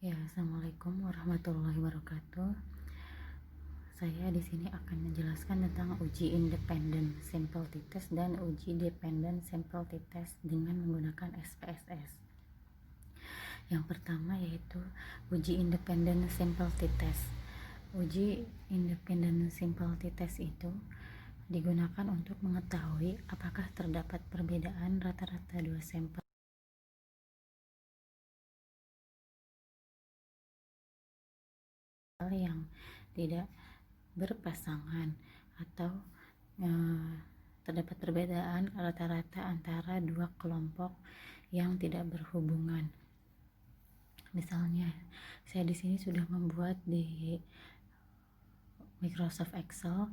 Ya, assalamualaikum warahmatullahi wabarakatuh. Saya di sini akan menjelaskan tentang uji independent simplicity test dan uji dependent simplicity test dengan menggunakan SPSS. Yang pertama yaitu uji independent simplicity test. Uji independent simplicity test itu digunakan untuk mengetahui apakah terdapat perbedaan rata-rata dua sampel yang tidak berpasangan atau terdapat perbedaan rata-rata antara dua kelompok yang tidak berhubungan. Misalnya, saya di sini sudah membuat di Microsoft Excel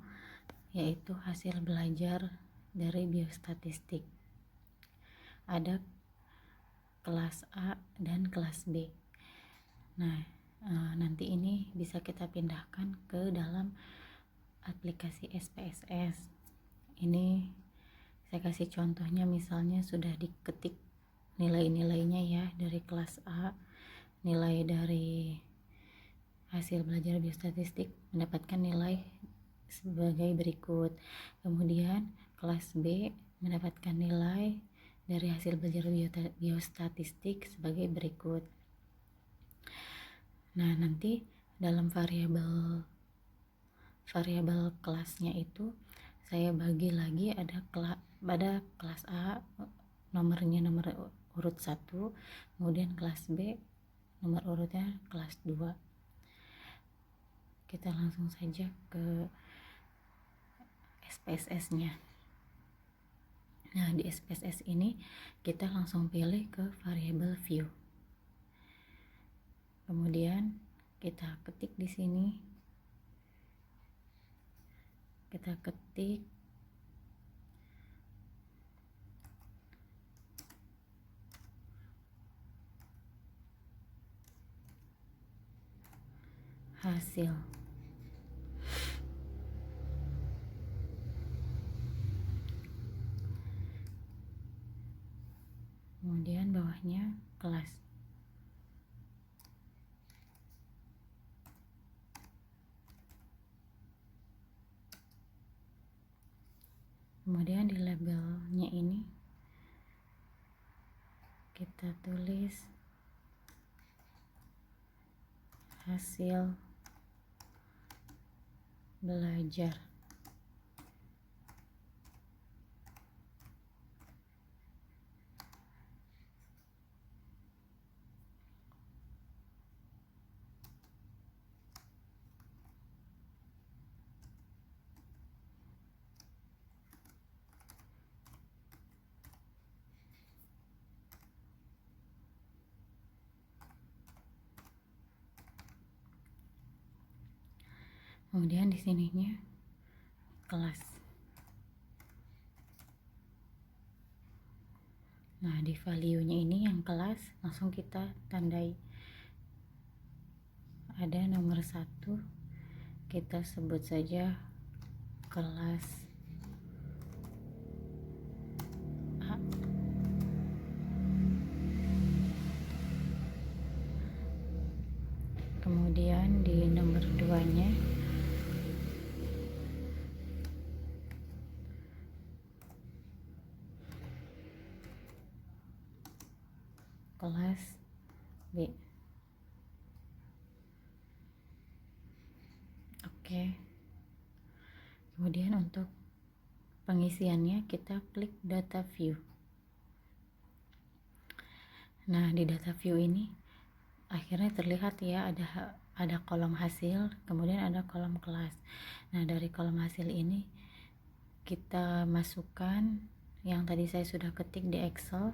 yaitu hasil belajar dari biostatistik. Ada kelas A dan kelas B. Nah, nanti ini bisa kita pindahkan ke dalam aplikasi SPSS. Ini saya kasih contohnya, misalnya sudah diketik nilai-nilainya ya dari kelas A, nilai dari hasil belajar biostatistik mendapatkan nilai sebagai berikut. Kemudian kelas B mendapatkan nilai dari hasil belajar biostatistik sebagai berikut. Nah, nanti dalam variabel kelasnya itu saya bagi lagi, ada kelas A nomornya nomor urut 1, kemudian kelas B nomor urutnya kelas 2. Kita langsung saja ke SPSS-nya. Nah, di SPSS ini kita langsung pilih ke variable view. Kemudian kita ketik di sini. Kita ketik hasil. Kemudian bawahnya kelas. Kemudian di labelnya ini kita tulis hasil belajar. Kemudian di sininya kelas. Nah, di value-nya ini yang kelas langsung kita tandai. Ada nomor 1, kita sebut saja kelas A. Kemudian di nomor 2-nya kelas B. Oke. Kemudian untuk pengisiannya kita klik data view. Nah, di data view ini akhirnya terlihat ya ada kolom hasil, kemudian ada kolom kelas. Nah, dari kolom hasil ini kita masukkan yang tadi saya sudah ketik di Excel.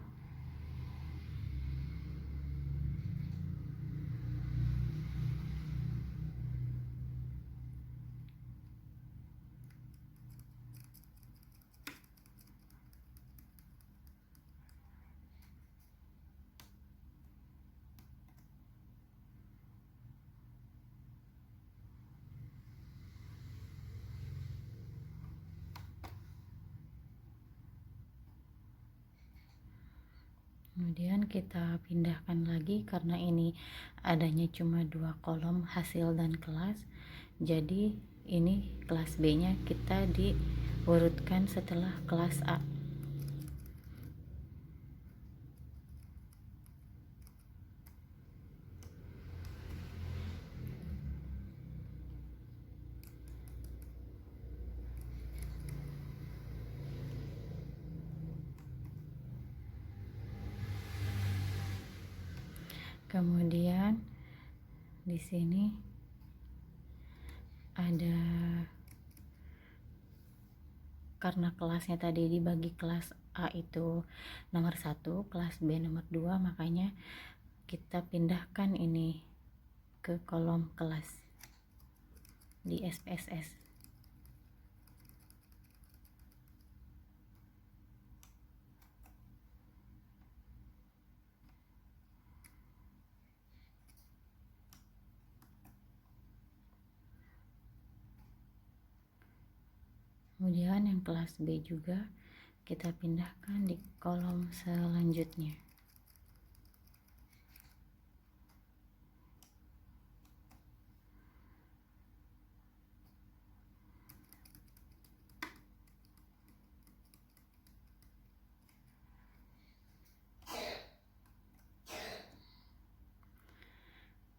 Kemudian kita pindahkan lagi karena ini adanya cuma 2 kolom hasil dan kelas, jadi ini kelas B nya kita diurutkan setelah kelas A. Kemudian di sini ada, karena kelasnya tadi dibagi kelas A itu nomor 1, kelas B nomor 2, makanya kita pindahkan ini ke kolom kelas di SPSS. Kemudian yang kelas B juga kita pindahkan di kolom selanjutnya.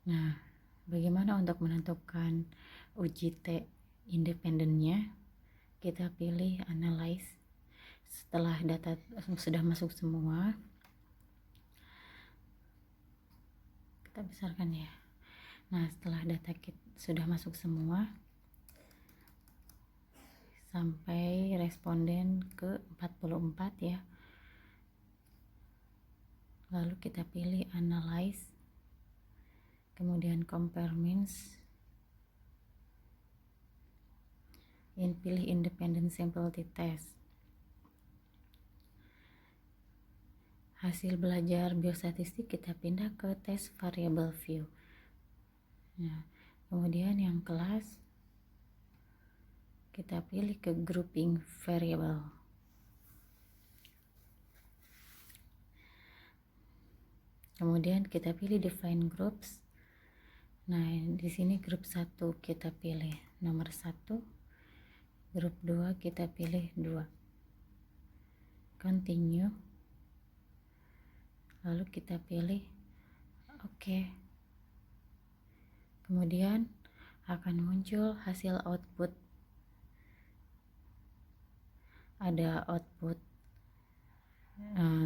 Nah, bagaimana untuk menentukan uji T independennya? Kita pilih analyze. Setelah data sudah masuk semua, kita besarkan ya. Nah, setelah data sudah masuk semua sampai responden ke 44 ya, lalu kita pilih analyze, kemudian compare means, pilih independent sample t-test. Hasil belajar biostatistik kita pindah ke test variable view. Nah, kemudian yang kelas kita pilih ke grouping variable. Kemudian kita pilih define groups. Nah, di sini grup 1 kita pilih nomor 1, grup 2 kita pilih 2. Continue. Lalu kita pilih OK. Kemudian akan muncul hasil output. Ada output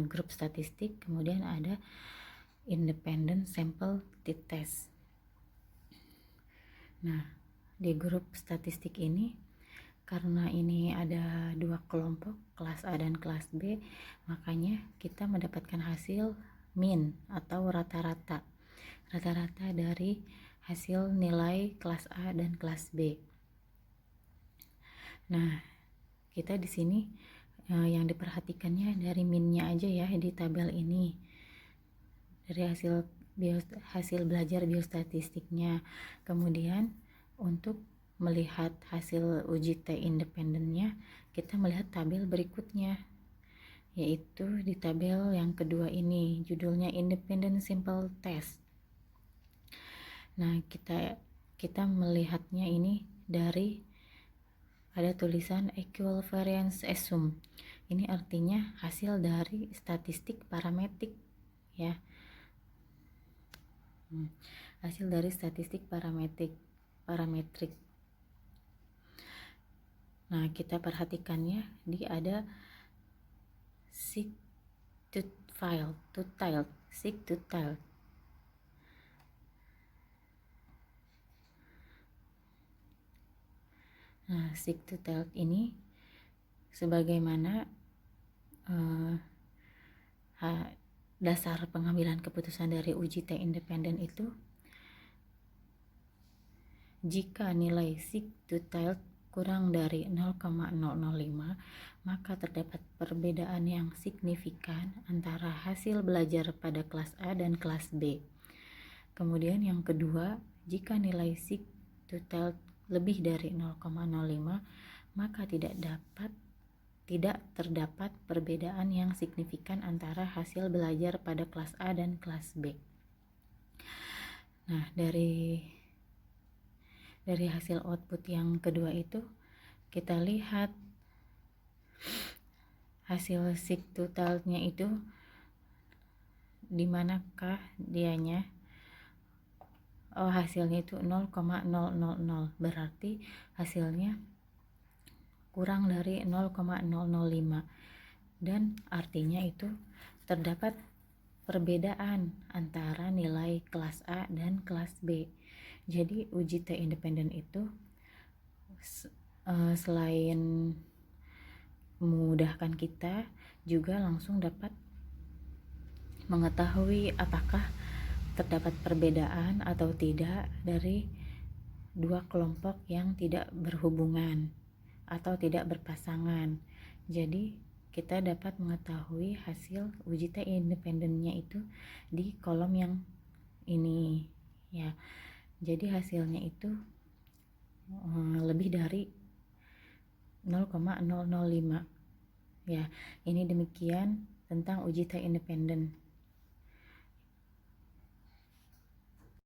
grup statistik, kemudian ada independent sample t-test. Nah, di grup statistik ini karena ini ada 2 kelompok, kelas A dan kelas B, makanya kita mendapatkan hasil mean atau rata-rata dari hasil nilai kelas A dan kelas B. Nah, kita di sini yang diperhatikannya dari mean-nya aja ya di tabel ini, dari hasil belajar biostatistiknya. Kemudian untuk melihat hasil uji T independennya, kita melihat tabel berikutnya, yaitu di tabel yang kedua ini, judulnya Independent Sample Test. Nah, kita melihatnya ini dari ada tulisan equivariance assume. Ini artinya hasil dari statistik parametrik ya. Hasil dari statistik parametrik. Nah, kita perhatikannya di ada seek to tilde. Nah, seek to tilde ini sebagaimana dasar pengambilan keputusan dari uji T independen itu, jika nilai seek to tilde kurang dari 0,005, maka terdapat perbedaan yang signifikan antara hasil belajar pada kelas A dan kelas B. Kemudian yang kedua, jika nilai seek to tilde lebih dari 0,05, maka tidak dapat tidak terdapat perbedaan yang signifikan antara hasil belajar pada kelas A dan kelas B. Nah, dari hasil output yang kedua itu kita lihat hasil sigtotalnya itu di manakah dianya. Hasilnya itu 0,000, berarti hasilnya kurang dari 0,005, dan artinya itu terdapat perbedaan antara nilai kelas A dan kelas B. Jadi uji T independen itu selain memudahkan kita, juga langsung dapat mengetahui apakah terdapat perbedaan atau tidak dari dua kelompok yang tidak berhubungan atau tidak berpasangan. Jadi kita dapat mengetahui hasil uji T independennya itu di kolom yang ini ya. Jadi hasilnya itu lebih dari 0,005 ya. Ini demikian tentang uji T independen.